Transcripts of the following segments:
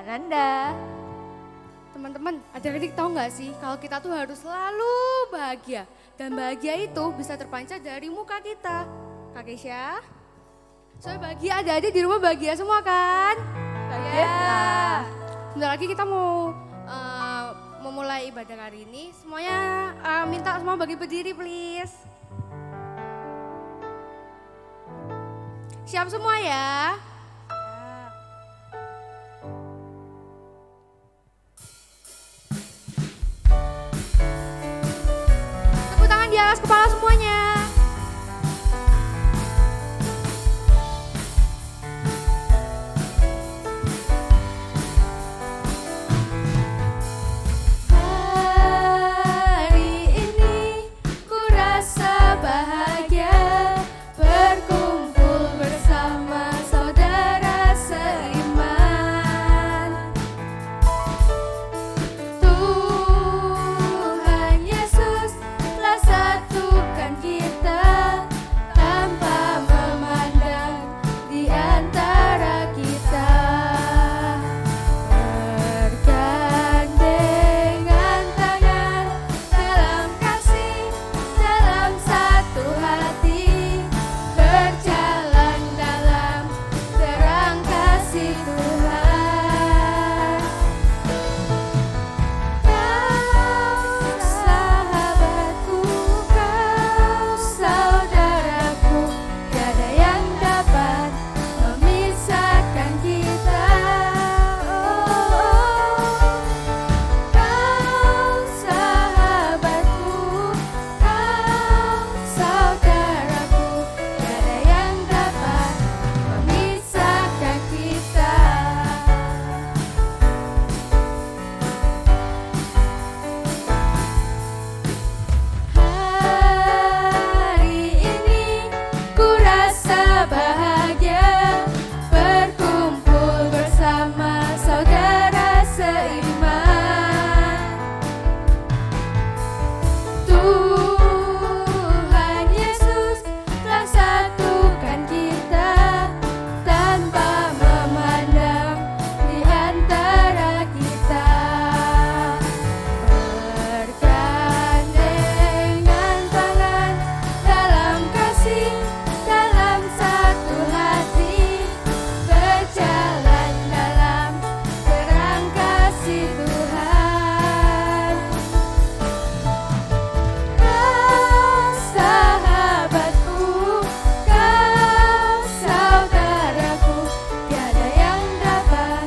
Ananda. Teman-teman, adik-adik tahu nggak sih kalau kita tuh harus selalu bahagia. Dan bahagia itu bisa terpancar dari muka kita. Kak Kesya, soalnya bahagia adik-adik di rumah bahagia semua kan? Bahagia. Sebentar lagi kita mau memulai ibadah hari ini. Semuanya minta semua bagi berdiri please. Siap semua ya? Tepuk tangan di atas kepala semuanya. Hari ini ku rasa bahagia berkumpul bersama saudara seiman. Tuhan Yesus telah satukan kita tanpa memandang di antara kita. Bergandengan tangan dalam kasih, dalam satu hati, berjalan dalam terang kasih Tuhan. Kau sahabatku, kau saudaraku, tiada yang dapat memisahkan kita. Kau sahabatku, kau saudaraku, tiada yang dapat memisahkan kita. Hari ini ku rasa bahagia berkumpul bersama saudara seiman. Tuhan Yesus telah satukan kita tanpa memandang di antara kita. Bergandengan tangan dalam kasih, dalam satu hati, berjalan dalam terang kasih Tuhan. Kau sahabatku, kau saudaraku, tiada yang dapat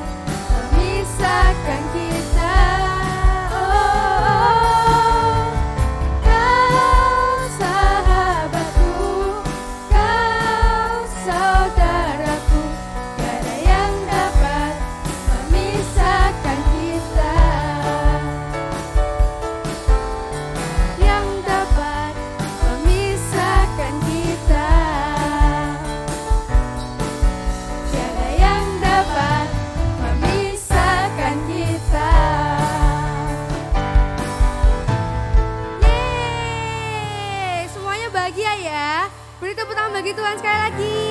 memisahkan kita. Kau sahabatku, kau saudaraku, tiada yang dapat memisahkan kita. Yang dapat memisahkan kita. Tiada yang dapat memisahkan kita. Yeay, semuanya bahagia ya. Beri tepuk tangan bagi Tuhan sekali lagi.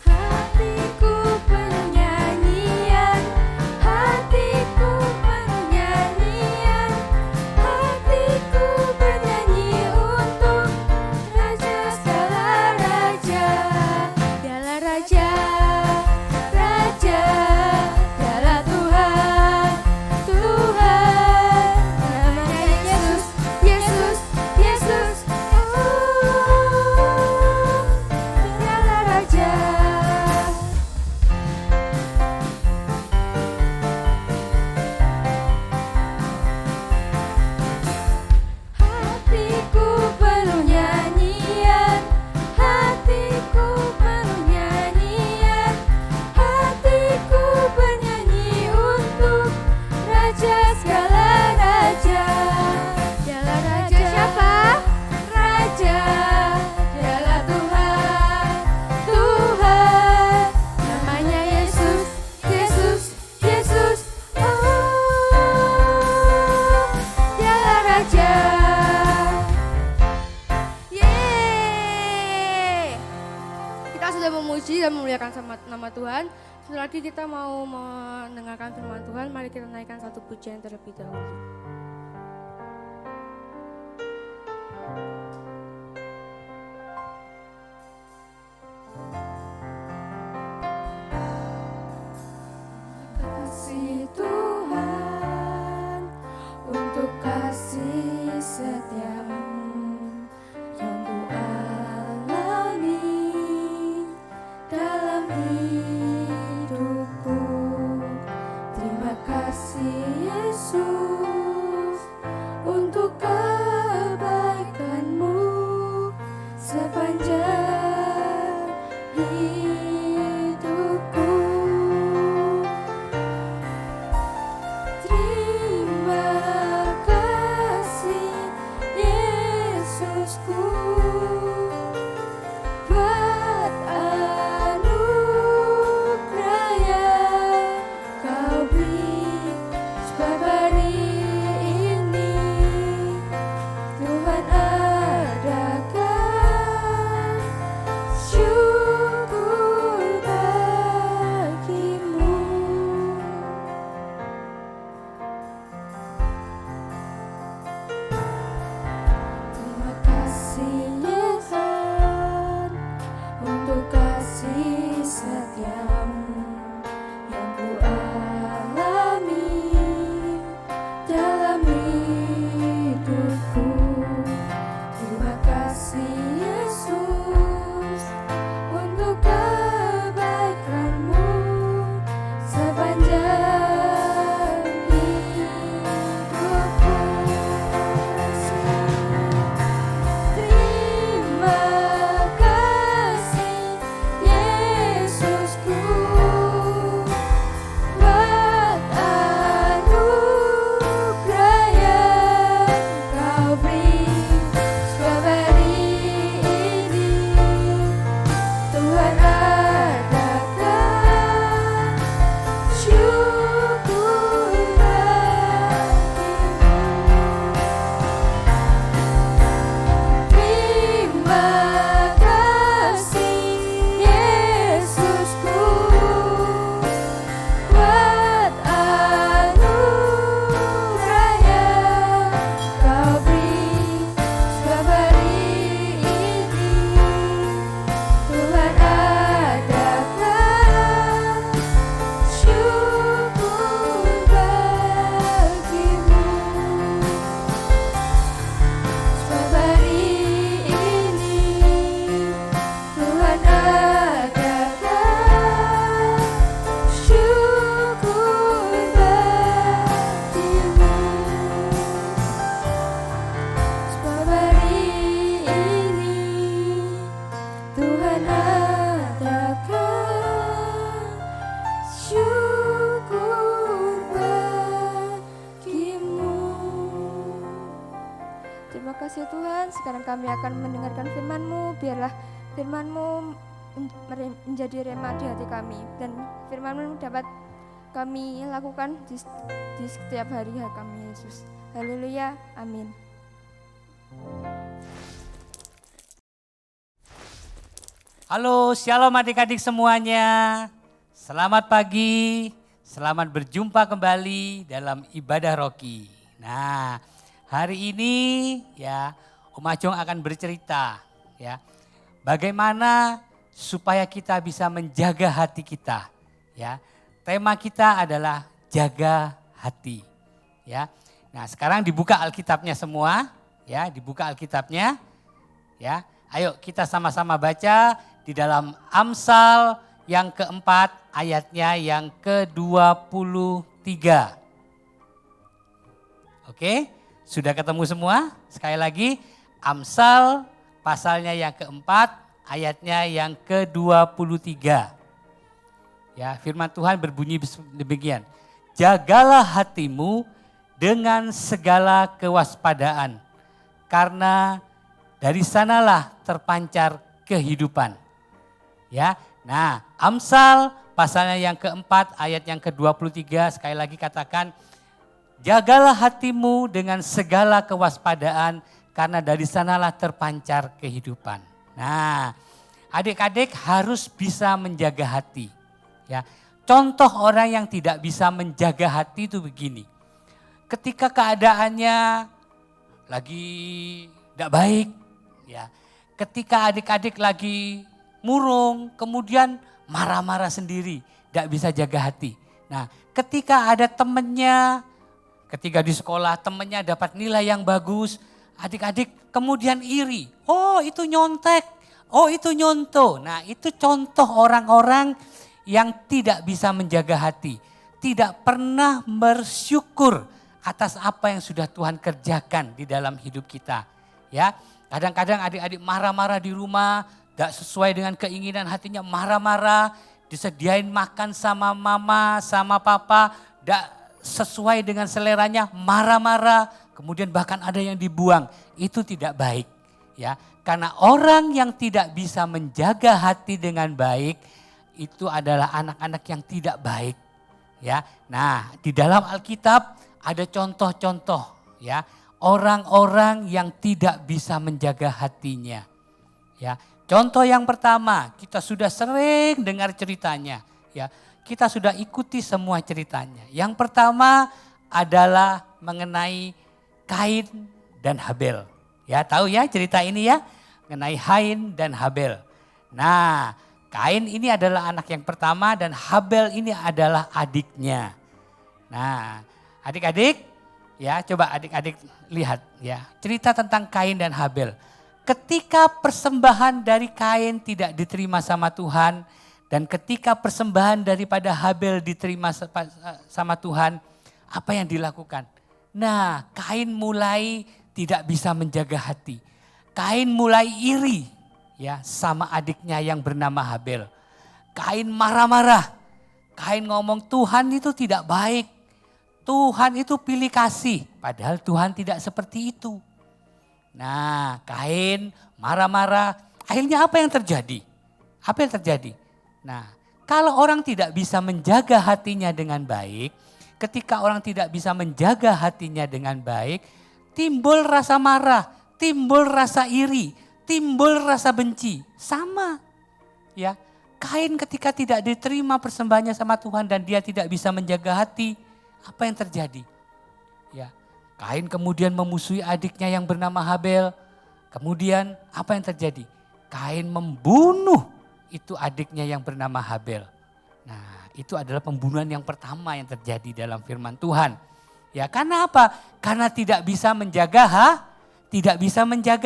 Hatiku penyanyian, hatiku penyanyian, hatiku bernyanyi untuk Raja segala raja. Dialah Raja, Raja, dialah Tuhan. sudah memuji dan memuliakan nama Tuhan. Setelah lagi kita mau mendengarkan firman Tuhan, mari kita naikkan satu pujian terlebih dahulu. Kasih Tuhan untuk kasih setiamu yang ku alami dalam hidupku. Terima kasih Yesus untuk kebaikanmu sepanjang hidupku. Terima kasih Yesusku buat anugerah yang kau beri. Sebab hari ini Tuhan adakan syukur bagimu. Terima kasih Tuhan untuk kasih setiamu yang ku alami dalam hidupku. Terima kasih Yesus untuk kebaikanmu sepanjang hidupku. Terima kasih Yesusku buat anugerah yang kau beri. Sebab hari ini Tuhan adakan syukur bagimu. Terima kasih Yesusku buat anugerah yang kau beri. Sebab hari ini Tuhan adakan syukur bagimu. Sebab hari ini Tuhan adakan syukur bagimu. Sebab hari ini Tuhan adakan syukur bagimu. Terima kasih Tuhan, sekarang kami akan mendengarkan firman-Mu. Biarlah firman-Mu menjadi rema di hati kami, dan firman-Mu dapat kami lakukan di setiap hari kami, Yesus. Haleluya, amin. Halo, shalom adik-adik semuanya. Selamat pagi, selamat berjumpa kembali dalam ibadah Rocky. Nah, hari ini ya Om Ajong akan bercerita ya bagaimana supaya kita bisa menjaga hati kita ya. Tema kita adalah jaga hati ya. Nah, sekarang dibuka Alkitabnya semua ya, dibuka Alkitabnya ya. Ayo kita sama-sama baca di dalam Amsal yang keempat ayatnya yang ke-23. Oke, sudah ketemu semua? Sekali lagi Amsal pasalnya yang keempat ayatnya yang ke-23. Ya, firman Tuhan berbunyi demikian. Jagalah hatimu dengan segala kewaspadaan, karena dari sanalah terpancar kehidupan. Ya, nah Amsal pasalnya yang keempat ayat yang ke-23 sekali lagi katakan, jagalah hatimu dengan segala kewaspadaan karena dari sanalah terpancar kehidupan. Nah, adik-adik harus bisa menjaga hati. Ya, contoh orang yang tidak bisa menjaga hati itu begini. Ketika keadaannya lagi tidak baik, ya, ketika adik-adik lagi murung, kemudian marah-marah sendiri, tidak bisa jaga hati. Nah, ketika ada temannya, ketika di sekolah temannya dapat nilai yang bagus, adik-adik kemudian iri. Oh itu nyontek, oh itu nyontoh. Nah itu contoh orang-orang yang tidak bisa menjaga hati. Tidak pernah bersyukur atas apa yang sudah Tuhan kerjakan di dalam hidup kita. Ya, kadang-kadang adik-adik marah-marah di rumah, tidak sesuai dengan keinginan hatinya, marah-marah, disediain makan sama mama, sama papa, tidak sesuai dengan seleranya, marah-marah, kemudian bahkan ada yang dibuang. Itu tidak baik. Ya, karena orang yang tidak bisa menjaga hati dengan baik, itu adalah anak-anak yang tidak baik. Ya, nah di dalam Alkitab ada contoh-contoh ya orang-orang yang tidak bisa menjaga hatinya. Ya, contoh yang pertama kita sudah sering dengar ceritanya. Ya, kita sudah ikuti semua ceritanya. Yang pertama adalah mengenai Kain dan Habel. Ya, tahu ya cerita ini ya, mengenai Kain dan Habel. Nah, Kain ini adalah anak yang pertama dan Habel ini adalah adiknya. Nah, adik-adik ya, coba adik-adik lihat ya, cerita tentang Kain dan Habel. Ketika persembahan dari Kain tidak diterima sama Tuhan dan ketika persembahan daripada Habel diterima sama Tuhan, apa yang dilakukan? Nah, Kain mulai tidak bisa menjaga hati. Kain mulai iri ya sama adiknya yang bernama Habel. Kain marah-marah. Kain ngomong Tuhan itu tidak baik. Tuhan itu pilih kasih, padahal Tuhan tidak seperti itu. Nah, Kain marah-marah, akhirnya apa yang terjadi? Apa yang terjadi? Nah, kalau orang tidak bisa menjaga hatinya dengan baik, ketika orang tidak bisa menjaga hatinya dengan baik, timbul rasa marah, timbul rasa iri, timbul rasa benci. Sama ya, Kain ketika tidak diterima persembahannya sama Tuhan dan dia tidak bisa menjaga hati, apa yang terjadi? Ya, Kain kemudian memusuhi adiknya yang bernama Habel. Kemudian apa yang terjadi? Kain membunuh itu adiknya yang bernama Habel. Nah, itu adalah pembunuhan yang pertama yang terjadi dalam firman Tuhan. Ya, karena apa? Karena tidak bisa menjaga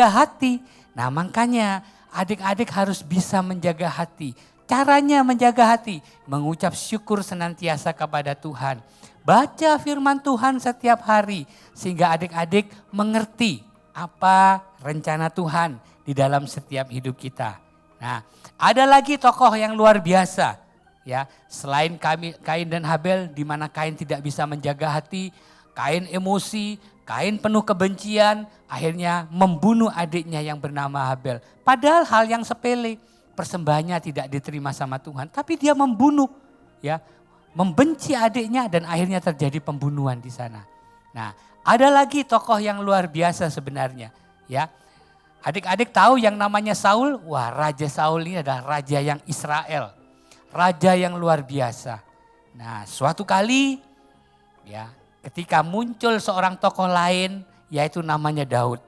hati. Nah, makanya adik-adik harus bisa menjaga hati. Caranya menjaga hati, mengucap syukur senantiasa kepada Tuhan. Baca firman Tuhan setiap hari sehingga adik-adik mengerti apa rencana Tuhan di dalam setiap hidup kita. Nah, ada lagi tokoh yang luar biasa ya, selain Kain dan Habel di mana Kain tidak bisa menjaga hati, Kain emosi, Kain penuh kebencian, akhirnya membunuh adiknya yang bernama Habel. Padahal hal yang sepele, persembahannya tidak diterima sama Tuhan, tapi dia membunuh ya. Membenci adiknya dan akhirnya terjadi pembunuhan di sana. Nah, ada lagi tokoh yang luar biasa sebenarnya, ya. Adik-adik tahu yang namanya Saul? Wah, Raja Saul ini adalah raja yang Israel. Raja yang luar biasa. Nah, suatu kali ya, ketika muncul seorang tokoh lain yaitu namanya Daud.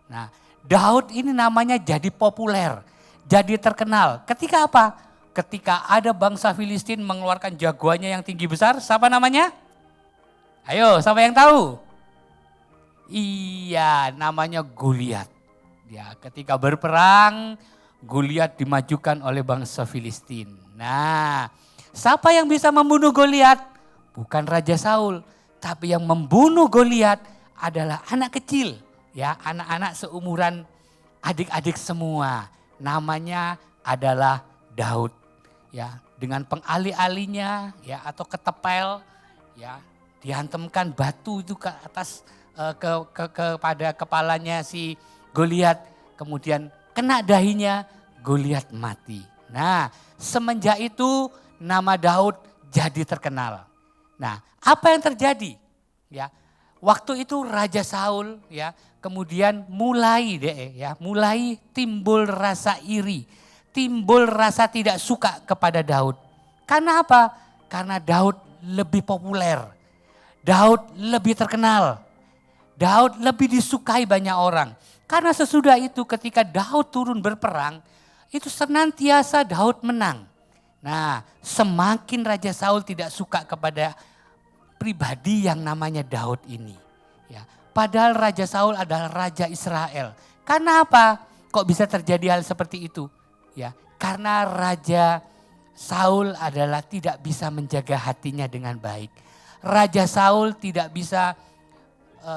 Nah, Daud ini namanya jadi populer, jadi terkenal. Ketika apa? Ketika ada bangsa Filistin mengeluarkan jagoannya yang tinggi besar, siapa namanya? Ayo, siapa yang tahu? Iya, namanya Goliat. Ya, ketika berperang, Goliat dimajukan oleh bangsa Filistin. Nah, siapa yang bisa membunuh Goliat? Bukan Raja Saul, tapi yang membunuh Goliat adalah anak kecil, ya, anak-anak seumuran adik-adik semua. Namanya adalah Daud. Ya, dengan pengali-alinya ya atau ketepel ya, dihantamkan batu itu ke atas kepada kepalanya si Goliat, kemudian kena dahinya, Goliat mati. Nah, semenjak itu nama Daud jadi terkenal. Nah, apa yang terjadi? Ya, waktu itu Raja Saul ya, kemudian mulai timbul rasa iri, timbul rasa tidak suka kepada Daud. Karena apa? Karena Daud lebih populer. Daud lebih terkenal. Daud lebih disukai banyak orang. Karena sesudah itu ketika Daud turun berperang, itu senantiasa Daud menang. Nah, semakin Raja Saul tidak suka kepada pribadi yang namanya Daud ini. Ya, padahal Raja Saul adalah Raja Israel. Karena apa? Kok bisa terjadi hal seperti itu? Ya, karena Raja Saul adalah tidak bisa menjaga hatinya dengan baik. Raja Saul tidak bisa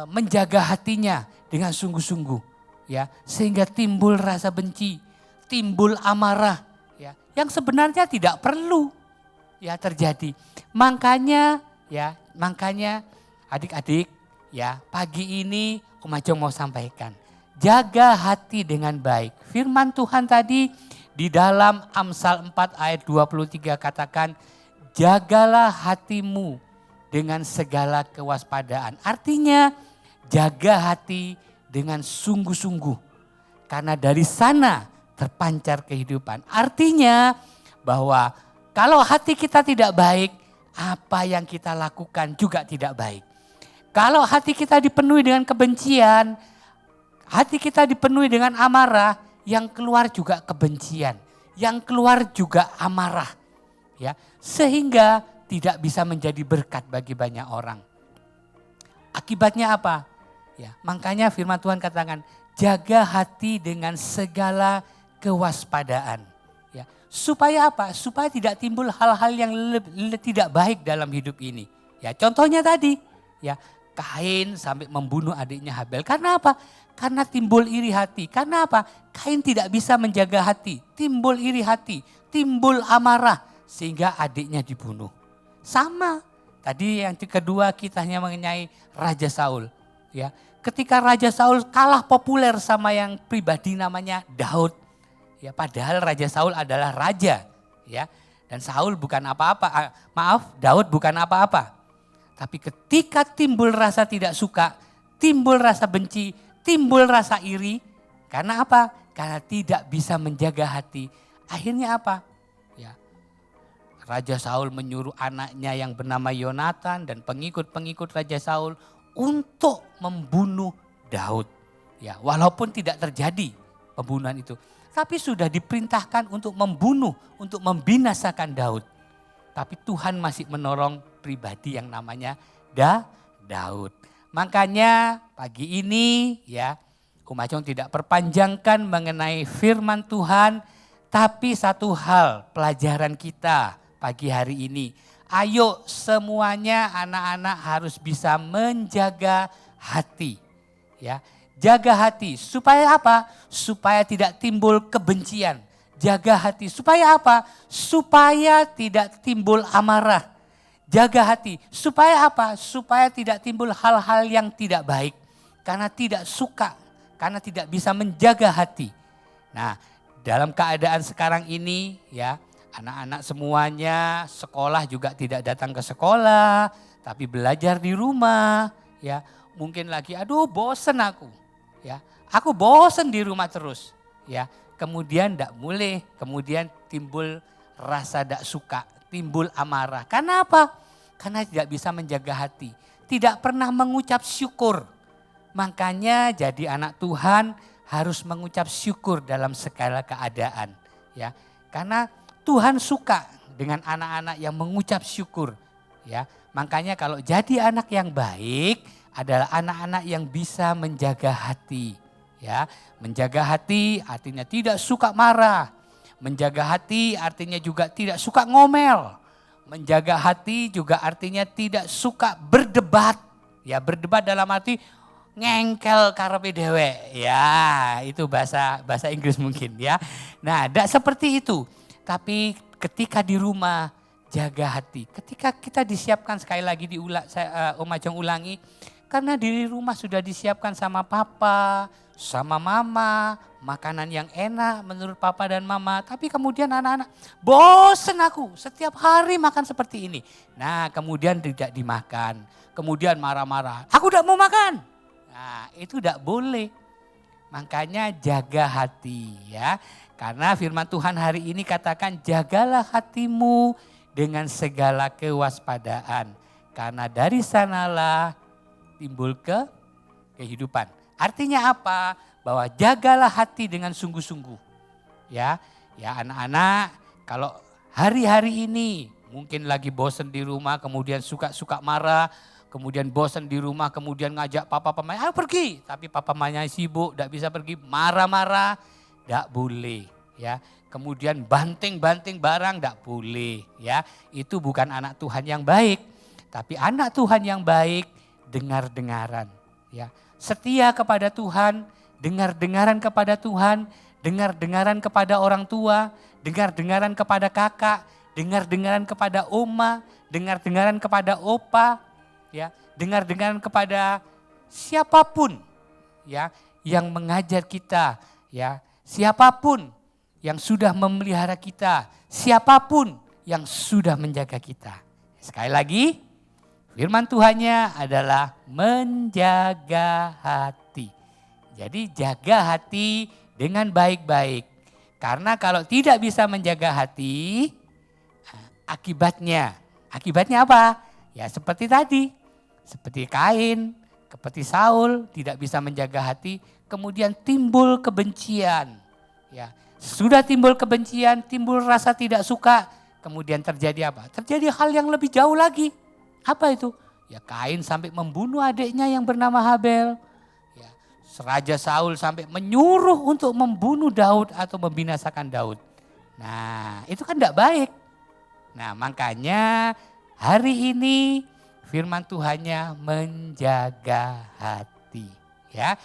menjaga hatinya dengan sungguh-sungguh, ya, sehingga timbul rasa benci, timbul amarah, ya, yang sebenarnya tidak perlu ya terjadi. Makanya adik-adik, ya, pagi ini Om Ajong mau sampaikan, jaga hati dengan baik. Firman Tuhan tadi di dalam Amsal 4 ayat 23 katakan, jagalah hatimu dengan segala kewaspadaan. Artinya jaga hati dengan sungguh-sungguh. Karena dari sana terpancar kehidupan. Artinya bahwa kalau hati kita tidak baik, apa yang kita lakukan juga tidak baik. Kalau hati kita dipenuhi dengan kebencian, hati kita dipenuhi dengan amarah, yang keluar juga kebencian, yang keluar juga amarah. Ya, sehingga tidak bisa menjadi berkat bagi banyak orang. Akibatnya apa? Ya, makanya firman Tuhan katakan, jaga hati dengan segala kewaspadaan. Ya, supaya apa? Supaya tidak timbul hal-hal yang tidak baik dalam hidup ini. Ya, contohnya tadi, ya, Kain sampai membunuh adiknya Habel. Karena apa? Karena timbul iri hati. Karena apa? Kain tidak bisa menjaga hati. Timbul iri hati, timbul amarah sehingga adiknya dibunuh. Sama. Tadi yang kedua kitanya mengenai Raja Saul. Ya, ketika Raja Saul kalah populer sama yang pribadi namanya Daud. Ya, padahal Raja Saul adalah raja. Ya, dan Saul bukan apa-apa. Daud bukan apa-apa. Tapi ketika timbul rasa tidak suka, timbul rasa benci, timbul rasa iri. Karena apa? Karena tidak bisa menjaga hati. Akhirnya apa? Raja Saul menyuruh anaknya yang bernama Yonatan dan pengikut-pengikut Raja Saul untuk membunuh Daud. Ya, walaupun tidak terjadi pembunuhan itu, tapi sudah diperintahkan untuk membunuh, untuk membinasakan Daud. Tapi Tuhan masih menolong pribadi yang namanya Daud. Makanya pagi ini ya, Om Ajong tidak perpanjangkan mengenai firman Tuhan, tapi satu hal pelajaran kita pagi hari ini. Ayo semuanya anak-anak harus bisa menjaga hati. Ya, jaga hati supaya apa? Supaya tidak timbul kebencian. Jaga hati supaya apa? Supaya tidak timbul amarah. Jaga hati supaya apa? Supaya tidak timbul hal-hal yang tidak baik. Karena tidak suka, karena tidak bisa menjaga hati. Nah, dalam keadaan sekarang ini ya, anak-anak semuanya sekolah juga tidak datang ke sekolah, tapi belajar di rumah. Ya, mungkin lagi, aduh bosen aku. Ya, aku bosen di rumah terus. Ya, kemudian tidak boleh, kemudian timbul rasa tidak suka, timbul amarah. Karena apa? Karena tidak bisa menjaga hati, tidak pernah mengucap syukur. Makanya jadi anak Tuhan harus mengucap syukur dalam segala keadaan. Ya, karena Tuhan suka dengan anak-anak yang mengucap syukur. Ya, makanya kalau jadi anak yang baik adalah anak-anak yang bisa menjaga hati. Ya, menjaga hati artinya tidak suka marah. Menjaga hati artinya juga tidak suka ngomel. Menjaga hati juga artinya tidak suka berdebat. Ya, berdebat dalam arti ngengkel karepe dewe. Ya, itu bahasa Inggris mungkin ya. Nah, tidak seperti itu. Tapi ketika di rumah jaga hati. Ketika kita disiapkan sekali lagi Om Ajong ulangi. Karena di rumah sudah disiapkan sama papa, sama mama, makanan yang enak menurut papa dan mama. Tapi kemudian anak-anak, bosen aku setiap hari makan seperti ini. Nah, kemudian tidak dimakan. Kemudian marah-marah, aku tidak mau makan. Nah, itu tidak boleh. Makanya jaga hati ya. Karena firman Tuhan hari ini katakan jagalah hatimu dengan segala kewaspadaan. Karena dari sanalah timbul kehidupan. Artinya apa? Bahwa jagalah hati dengan sungguh-sungguh. Ya anak-anak, kalau hari-hari ini mungkin lagi bosan di rumah, kemudian suka marah, kemudian bosan di rumah, kemudian ngajak papa mamanya, ayo pergi. Tapi papa mamanya sibuk, tidak bisa pergi, marah-marah, tidak boleh. Ya, kemudian banting-banting barang, tidak boleh. Ya, itu bukan anak Tuhan yang baik. Tapi anak Tuhan yang baik, dengar-dengaran. Ya, setia kepada Tuhan, dengar-dengaran kepada Tuhan, dengar-dengaran kepada orang tua, dengar-dengaran kepada kakak, dengar-dengaran kepada oma, dengar-dengaran kepada opa, ya, dengar-dengaran kepada siapapun ya yang mengajar kita, ya, siapapun yang sudah memelihara kita, siapapun yang sudah menjaga kita. Sekali lagi, firman Tuhannya adalah menjaga hati. Jadi jaga hati dengan baik-baik. Karena kalau tidak bisa menjaga hati, akibatnya apa? Ya seperti tadi, seperti Kain, seperti Saul tidak bisa menjaga hati, kemudian timbul kebencian. Ya, sudah timbul kebencian, timbul rasa tidak suka, kemudian terjadi apa? Terjadi hal yang lebih jauh lagi. Apa itu? Ya Kain sampai membunuh adiknya yang bernama Habel. Ya, Raja Saul sampai menyuruh untuk membunuh Daud atau membinasakan Daud. Nah, itu kan tidak baik. Nah, makanya hari ini firman Tuhannya menjaga hati. Ya,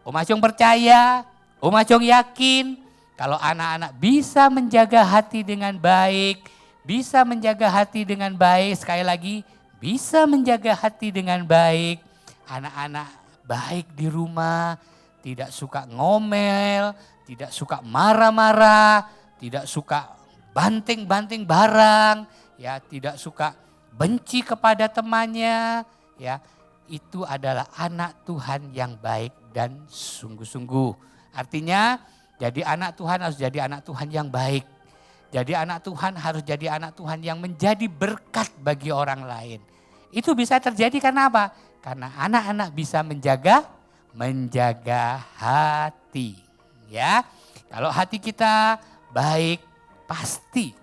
Om Acong percaya, Om Acong yakin kalau anak-anak bisa menjaga hati dengan baik, bisa menjaga hati dengan baik, sekali lagi bisa menjaga hati dengan baik. Anak-anak baik di rumah, tidak suka ngomel, tidak suka marah-marah, tidak suka banting-banting barang, ya, tidak suka benci kepada temannya, ya. Itu adalah anak Tuhan yang baik dan sungguh-sungguh. Artinya jadi anak Tuhan harus jadi anak Tuhan yang baik. Jadi anak Tuhan harus jadi anak Tuhan yang menjadi berkat bagi orang lain. Itu bisa terjadi karena apa? Karena anak-anak bisa menjaga hati. Ya, kalau hati kita baik, pasti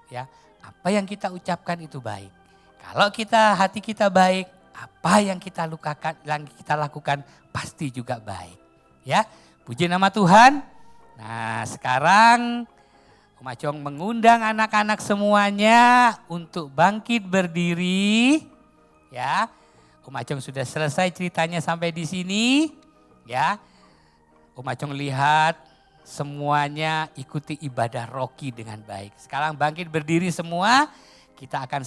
ya apa yang kita ucapkan itu baik. Kalau hati kita baik, apa yang kita lakukan pasti juga baik. Ya, puji nama Tuhan. Nah, sekarang Om Acong mengundang anak-anak semuanya untuk bangkit berdiri. Ya, Om Acong sudah selesai ceritanya sampai di sini. Ya, Om Acong lihat semuanya ikuti ibadah Rocky dengan baik. Sekarang bangkit berdiri semua, kita akan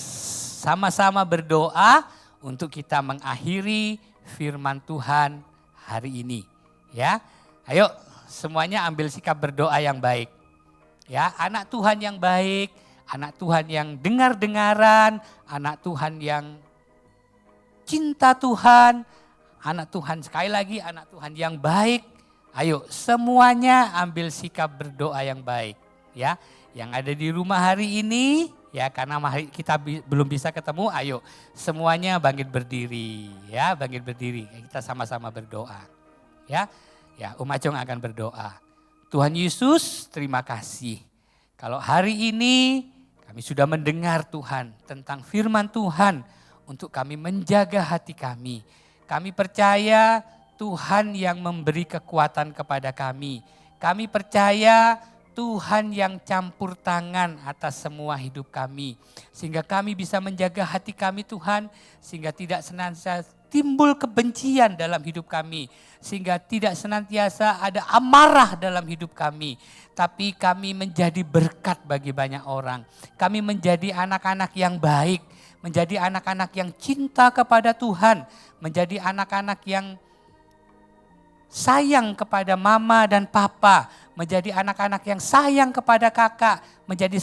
sama-sama berdoa untuk kita mengakhiri firman Tuhan hari ini. Ya, ayo semuanya ambil sikap berdoa yang baik. Ya, anak Tuhan yang baik, anak Tuhan yang dengar-dengaran, anak Tuhan yang cinta Tuhan, anak Tuhan sekali lagi anak Tuhan yang baik. Ayo semuanya ambil sikap berdoa yang baik. Ya, yang ada di rumah hari ini, ya karena kita belum bisa ketemu, ayo semuanya bangkit berdiri. Ya, bangkit berdiri, kita sama-sama berdoa. Ya, Om Acong akan berdoa. Tuhan Yesus, terima kasih. Kalau hari ini kami sudah mendengar Tuhan tentang firman Tuhan untuk kami menjaga hati kami. Kami percaya Tuhan yang memberi kekuatan kepada kami. Kami percaya Tuhan yang campur tangan atas semua hidup kami. Sehingga kami bisa menjaga hati kami Tuhan, sehingga tidak senantiasa timbul kebencian dalam hidup kami. Sehingga tidak senantiasa ada amarah dalam hidup kami. Tapi kami menjadi berkat bagi banyak orang. Kami menjadi anak-anak yang baik. Menjadi anak-anak yang cinta kepada Tuhan. Menjadi anak-anak yang sayang kepada mama dan papa. Menjadi anak-anak yang sayang kepada kakak. Menjadi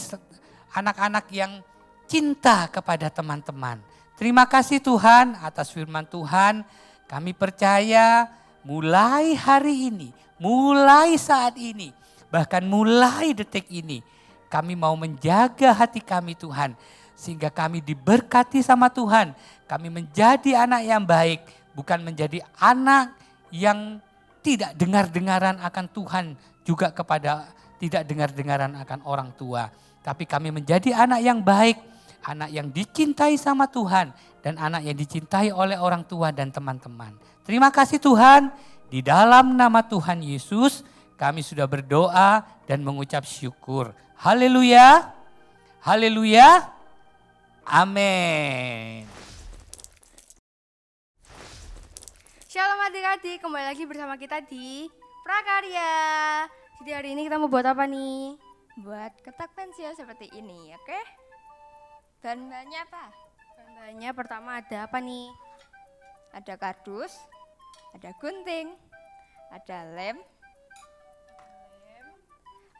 anak-anak yang cinta kepada teman-teman. Terima kasih Tuhan atas firman Tuhan. Kami percaya mulai hari ini, mulai saat ini, bahkan mulai detik ini, kami mau menjaga hati kami Tuhan. Sehingga kami diberkati sama Tuhan. Kami menjadi anak yang baik, bukan menjadi anak yang tidak dengar-dengaran akan Tuhan, juga kepada tidak dengar-dengaran akan orang tua. Tapi kami menjadi anak yang baik, anak yang dicintai sama Tuhan, dan anak yang dicintai oleh orang tua dan teman-teman. Terima kasih Tuhan, di dalam nama Tuhan Yesus kami sudah berdoa dan mengucap syukur. Haleluya, haleluya, amin. Shalom adik-adik, kembali lagi bersama kita di Prakarya. Jadi hari ini kita mau buat apa nih? Buat kotak pensil seperti ini, oke? Bahan-bahannya apa? Bahan-bahannya pertama ada apa nih? Ada kardus, ada gunting, ada lem,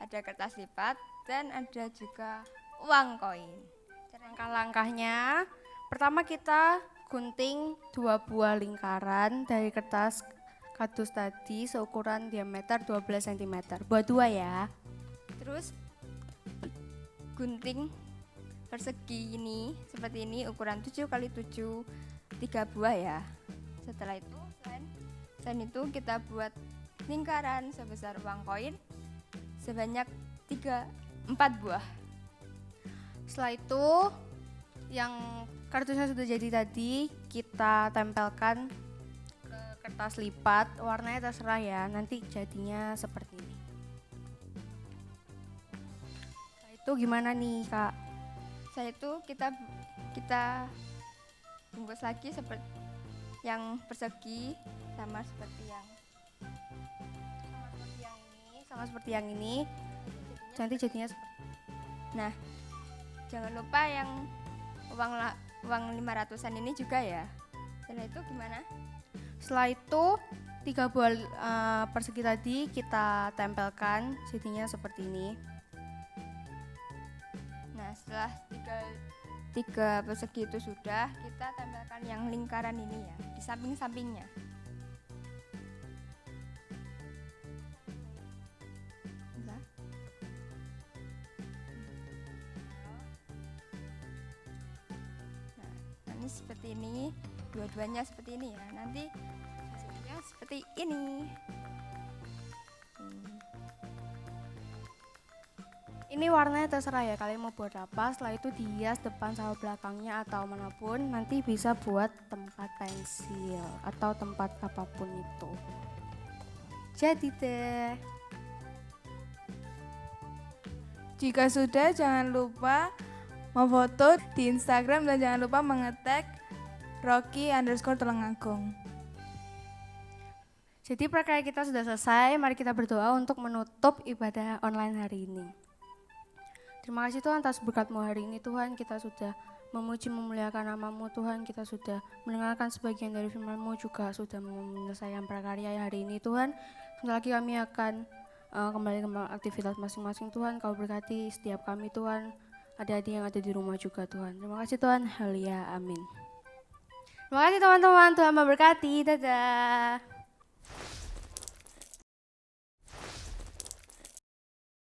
ada kertas lipat, dan ada juga uang koin. Langkah-langkahnya, pertama kita gunting 2 buah lingkaran dari kertas kardus tadi seukuran diameter 12 cm. Buat 2 ya. Terus gunting persegi ini seperti ini, ukuran 7 x 7, 3 buah ya. Setelah itu selain itu kita buat lingkaran sebesar uang koin sebanyak 4 buah. Setelah itu yang kardusnya sudah jadi tadi kita tempelkan ke kertas lipat. Warnanya terserah ya, nanti jadinya seperti ini. Setelah itu gimana nih Kak? Setelah itu kita bungkus lagi seperti yang persegi sama seperti yang ini. Nanti jadinya seperti ini. Nah, jangan lupa yang uang 500-an ini juga ya. Setelah itu gimana? Setelah itu 3 buah persegi tadi kita tempelkan jadinya seperti ini. Nah, setelah tiga persegi itu sudah, kita tempelkan yang lingkaran ini ya, di samping-sampingnya. Nah, ini seperti ini, dua-duanya seperti ini ya. Nanti hasilnya seperti ini. Ini warnanya terserah ya, kalian mau buat apa. Setelah itu dihias depan sama belakangnya atau manapun. Nanti bisa buat tempat pensil atau tempat apapun itu. Jadi deh. Jika sudah, jangan lupa memfoto di Instagram dan jangan lupa mengetag Rocky_Tulungagung. Jadi prakarya kita sudah selesai. Mari kita berdoa untuk menutup ibadah online hari ini. Terima kasih Tuhan atas berkat-Mu hari ini Tuhan. Kita sudah memuji memuliakan nama-Mu Tuhan. Kita sudah mendengarkan sebagian dari firman-Mu, juga sudah menyelesaikan prakarya hari ini Tuhan. Sebentar lagi kami akan kembali ke aktivitas masing-masing Tuhan. Kau berkati setiap kami Tuhan. Adik-adik yang ada di rumah juga Tuhan. Terima kasih Tuhan. Haleluya. Amin. Terima kasih teman-teman. Tuhan memberkati. Dadah.